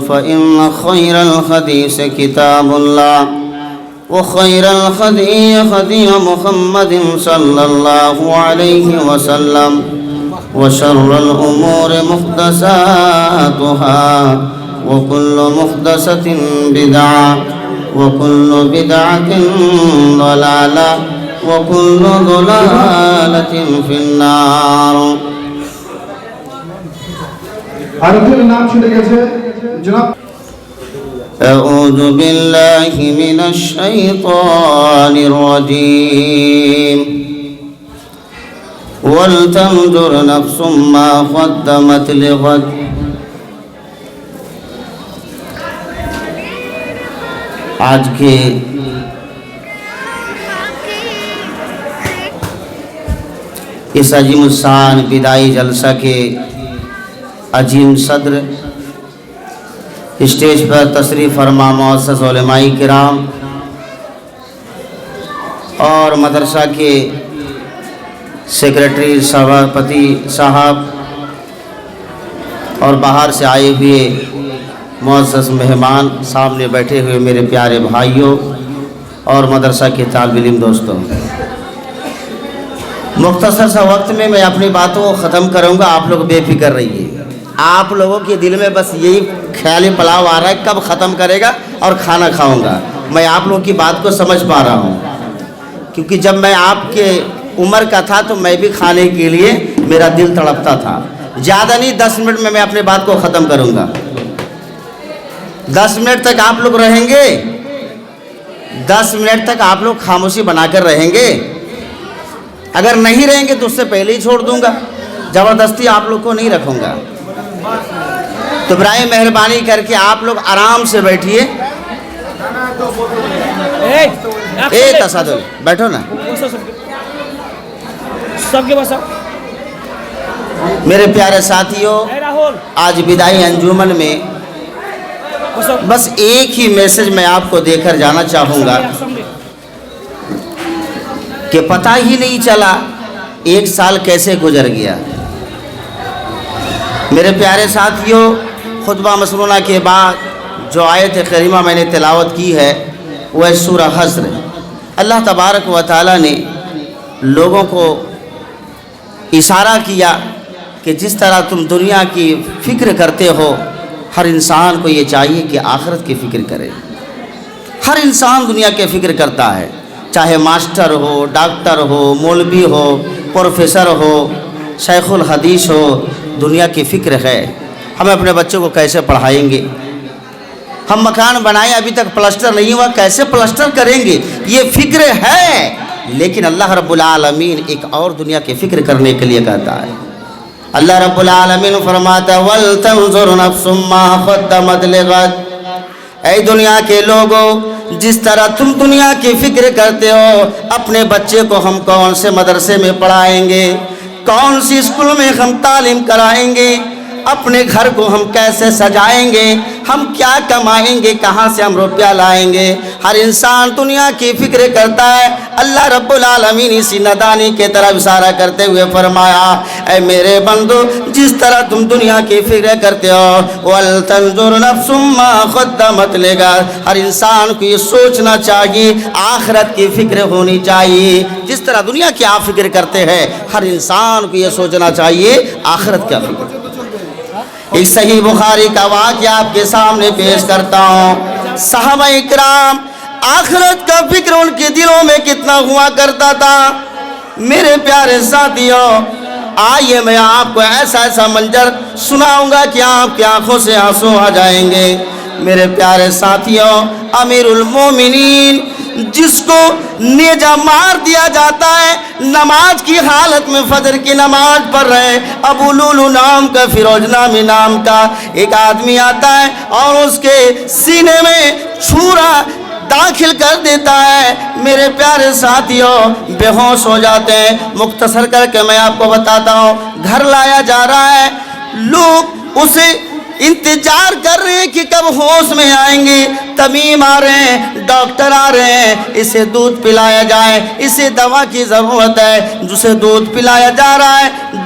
فإن خير الحديث كتاب الله وخير الهدي هدي محمد صلى الله عليه وسلم وشر الأمور محدثاتها وكل محدثة بدعة وكل بدعة ضلالة وكل ضلالة في النار. أعوذ بالله من الشيطان الرجيم. ولتنظر نفس ما قدمت لغد. آج کے اس عظیم الشان بدائی جلسہ کے عظیم صدر اسٹیج پر تشریف فرما معزز علماء کرام اور مدرسہ کے سیکریٹری سبھاپتی صاحب اور باہر سے آئے ہوئے معزز مہمان، سامنے بیٹھے ہوئے میرے پیارے بھائیوں اور مدرسہ کے طالب علم دوستوں، مختصر سا وقت میں اپنی باتوں کو ختم کروں گا. آپ لوگ بے فکر رہیے. آپ لوگوں کے دل میں بس یہی خیالی پلاؤ آ رہا ہے کب ختم کرے گا اور کھانا کھاؤں گا. میں آپ لوگوں کی بات کو سمجھ پا رہا ہوں، کیونکہ جب میں آپ کے عمر کا تھا تو میں بھی کھانے کے لیے میرا دل تڑپتا تھا. زیادہ نہیں، 10 منٹ میں اپنی بات کو ختم کروں گا. 10 منٹ تک آپ لوگ رہیں گے؟ 10 منٹ تک آپ لوگ خاموشی بنا کر رہیں گے؟ اگر نہیں رہیں گے تو اس سے پہلے ہی چھوڑ دوں گا. زبردستی آپ لوگ کو نہیں رکھوں گا. تو برائے مہربانی کر کے آپ لوگ آرام سے بیٹھیے. تصادل بیٹھو نا. میرے پیارے ساتھیوں، آج بدائی انجمن میں بس ایک ہی میسج میں آپ کو دے کر جانا چاہوں گا کہ پتہ ہی نہیں چلا 1 سال کیسے گزر گیا. میرے پیارے ساتھیوں، خطبہ مسنونہ کے بعد جو آیت کریمہ میں نے تلاوت کی ہے وہ ہے سورہ حشر. اللہ تبارک و تعالیٰ نے لوگوں کو اشارہ کیا کہ جس طرح تم دنیا کی فکر کرتے ہو، ہر انسان کو یہ چاہیے کہ آخرت کی فکر کرے. ہر انسان دنیا کی فکر کرتا ہے، چاہے ماسٹر ہو، ڈاکٹر ہو، مولوی ہو، پروفیسر ہو، شیخ الحدیث ہو. دنیا کی فکر ہے ہم اپنے بچوں کو کیسے پڑھائیں گے. ہم مکان بنائیں، ابھی تک پلسٹر نہیں ہوا، کیسے پلسٹر کریں گے. یہ فکر ہے، لیکن اللہ رب العالمین ایک اور دنیا کی فکر کرنے کے لیے کہتا ہے. اللہ رب العالمین فرماتا ہے وَلْتَنْظُرْ نَفْسٌ مَّا قَدَّمَتْ لِغَدٍ. اے دنیا کے لوگوں، جس طرح تم دنیا کی فکر کرتے ہو، اپنے بچے کو ہم کون سے مدرسے میں پڑھائیں گے، کون سی اسکول میں ہم تعلیم کرائیں گے، اپنے گھر کو ہم کیسے سجائیں گے، ہم کیا کمائیں گے، کہاں سے ہم روپیہ لائیں گے. ہر انسان دنیا کی فکر کرتا ہے. اللہ رب العالمین اسی ندانی کے طرف اشارہ کرتے ہوئے فرمایا اے میرے بندو، جس طرح تم دنیا کی فکر کرتے ہو وَلْتَنْظُرْ نَفْسٌ مَّا قَدَّمَتْ لِغَدٍ. ہر انسان کو یہ سوچنا چاہیے، آخرت کی فکر ہونی چاہیے. جس طرح دنیا کی آپ فکر کرتے ہیں، ہر انسان کو یہ سوچنا چاہیے آخرت کا فکر. ایک صحیح بخاری کا واقعہ آپ کے سامنے پیش کرتا ہوں. صحابہ اکرام، آخرت کا فکر ان کے دلوں میں کتنا ہوا کرتا تھا. میرے پیارے ساتھیوں، آئیے میں آپ کو ایسا منظر سناؤں گا کہ آپ کی آنکھوں سے آنسو آ جائیں گے. میرے پیارے ساتھیوں، امیر المومنین جس کو نیجا مار دیا جاتا ہے، نماز کی حالت میں فجر کی نماز پڑھ رہے، ابو لولو نام کا، فیروز نامی نام کا ایک آدمی آتا ہے اور اس کے سینے میں چھرا داخل کر دیتا ہے. میرے پیارے ساتھیوں، بے ہوش ہو جاتے ہیں. مختصر کر کے میں آپ کو بتاتا ہوں، گھر لایا جا رہا ہے، لوگ اسے انتظار کر رہے ہیں کہ کب ہوش میں آئیں گے. طبیب آ رہے ہیں، ڈاکٹر آ رہے ہیں، اسے دودھ پلایا جائے، اسے دوا کی ضرورت ہے. جسے دودھ پلایا جا رہا ہے،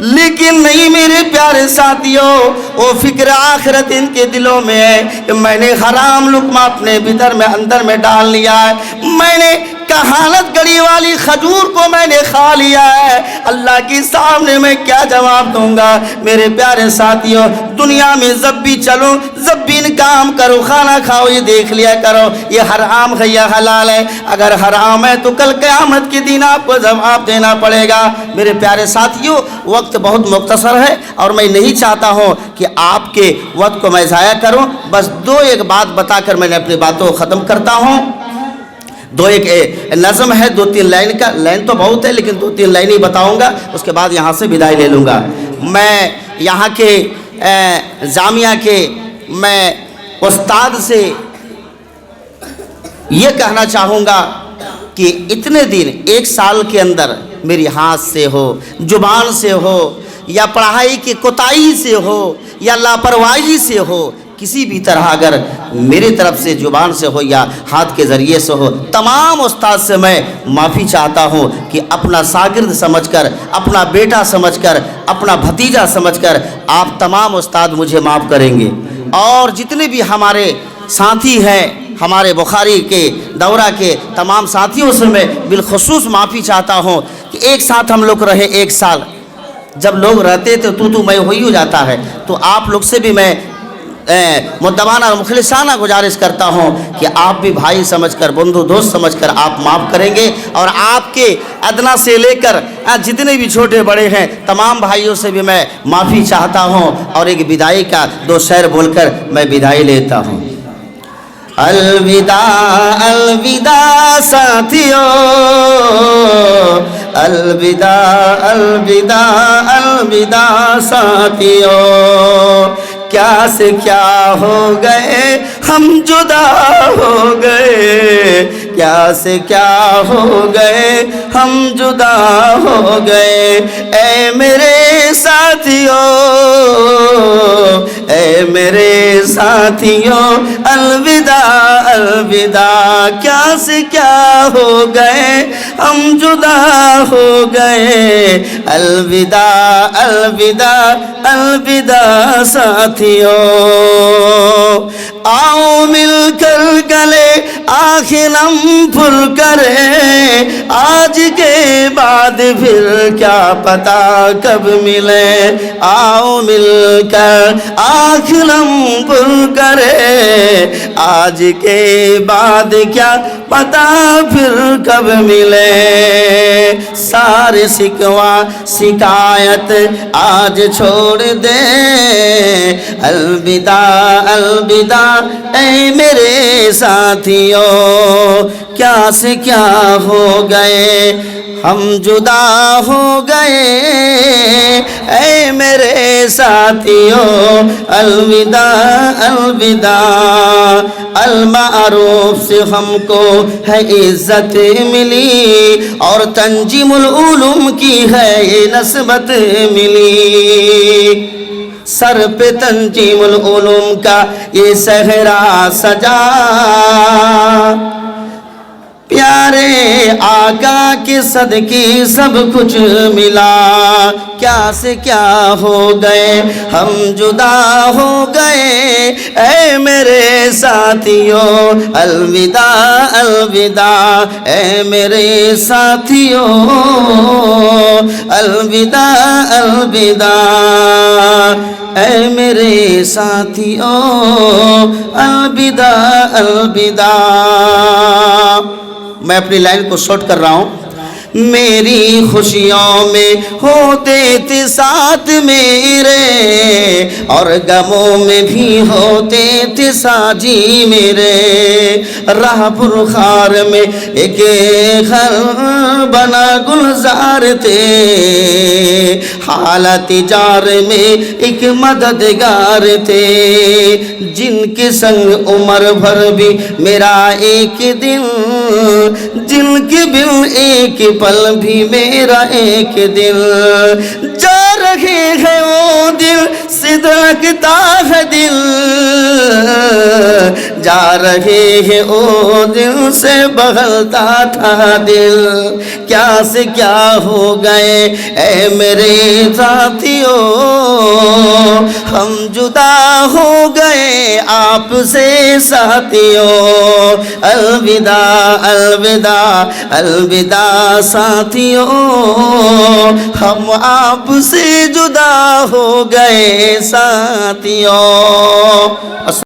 لیکن نہیں میرے پیارے ساتھیوں، وہ فکر آخرت ان کے دلوں میں ہے کہ میں نے حرام لقمہ اپنے بھیتر میں اندر میں ڈال لیا ہے، میں نے کہانت گڑی والی کھجور کو میں نے کھا لیا ہے، اللہ کے سامنے میں کیا جواب دوں گا؟ میرے پیارے ساتھیوں، دنیا میں جب بھی چلو، جب بھی کام کرو، کھانا کھاؤ، یہ دیکھ لیا کرو یہ حرام ہے یا حلال ہے۔ اگر حرام ہے تو کل قیامت کے دن آپ کو جواب دینا پڑے گا۔ میرے پیارے ساتھیوں، وقت بہت مختصر ہے اور میں نہیں چاہتا ہوں کہ آپ کے وقت کو میں ضائع کروں، بس دو ایک بات بتا کر میں نے اپنی باتوں کو ختم کرتا ہوں۔ دو ایک نظم ہے، 2-3 لائن کا، لائن تو بہت ہے لیکن 2-3 لائن ہی بتاؤں گا، اس کے بعد یہاں سے بدائی لے لوں گا۔ میں یہاں کے جامعہ کے میں استاد سے یہ کہنا چاہوں گا کہ اتنے دن 1 سال کے اندر میری ہاتھ سے ہو، زبان سے ہو، یا پڑھائی کی کوتاہی سے ہو، یا لاپرواہی سے ہو، کسی بھی طرح اگر میری طرف سے زبان سے ہو یا ہاتھ کے ذریعے سے ہو، تمام استاد سے میں معافی چاہتا ہوں کہ اپنا شاگرد سمجھ کر، اپنا بیٹا سمجھ کر، اپنا بھتیجا سمجھ کر آپ تمام استاد مجھے معاف کریں گے۔ اور جتنے بھی ہمارے ساتھی ہیں، ہمارے بخاری کے دورہ کے تمام ساتھیوں سے میں بالخصوص معافی چاہتا ہوں کہ ایک ساتھ ہم لوگ رہے 1 سال، جب لوگ رہتے تھے تو میں ہوئی ہو جاتا ہے، تو آپ لوگ سے بھی میں مدبانہ اور مخلصانہ گزارش کرتا ہوں کہ آپ بھی بھائی سمجھ کر، بندھو دوست سمجھ کر آپ معاف کریں گے، اور آپ کے ادنا سے لے کر جتنے بھی چھوٹے بڑے ہیں تمام بھائیوں سے بھی میں معافی چاہتا ہوں۔ اور ایک بدائی کا 2 شعر بول کر میں بدائی لیتا ہوں۔ الوداع الوداع ساتھیو، الوداع الوداع الوداع ساتھیو، کیا سے کیا ہو گئے ہم جدا ہو گئے، کیا سے کیا ہو گئے ہم جدا ہو گئے، اے میرے ساتھیوں، اے میرے ساتھیوں، الوداع الوداع، کیا سے کیا ہو گئے ہم جدا ہو گئے، الوداع الوداع الوداع ساتھیوں، آؤ مل کر گلے آخرم پھر کرے، آج کے بعد پھر کیا پتا کب ملے، آؤ مل کر آخرم پھر کرے، آج کے بعد کیا پتا پھر کب ملے، سارے شکوہ شکایت آج چھوڑ دے، الوداع الوداع اے میرے ساتھیوں، کیا سے کیا ہو گئے ہم جدا ہو گئے، اے میرے ساتھیوں، الوداع الوداع، المعروف سے ہم کو ہے عزت ملی، اور تنظیم العلوم کی ہے یہ نسبت ملی، سر پہ تنظیم العلوم کا یہ صحرا سجا، پیارے آقا کے صدقے سب کچھ ملا، کیا سے کیا ہو گئے ہم جدا ہو گئے، اے میرے ساتھیوں، الوداع الوداع، اے میرے ساتھیوں، الوداع الوداع، اے میرے ساتھیوں، الوداع الوداع۔ میں اپنی لائن کو شارٹ کر رہا ہوں۔ میری خوشیوں میں ہوتے تھے ساتھ میرے، اور غموں میں بھی ہوتے تھے ساجی میرے، راہ پرخار میں ایک گھر بنا گلزار تھے، حالت جار میں ایک مددگار تھے، جن کے سنگ عمر بھر بھی میرا ایک دن، جن کے بن ایک پل بھی میرا ایک دل، جار رہے ہیں وہ دل سے دھڑکتا ہے دل، جا رہے ہیں وہ دل سے بغلتا تھا دل، کیا سے کیا ہو گئے اے میرے ساتھیوں، ہم جدا ہو گئے آپ سے ساتھیوں، الوداع الوداع الوداع ساتھیوں، ہم آپ سے جدا ہو گئے ساتھیوں۔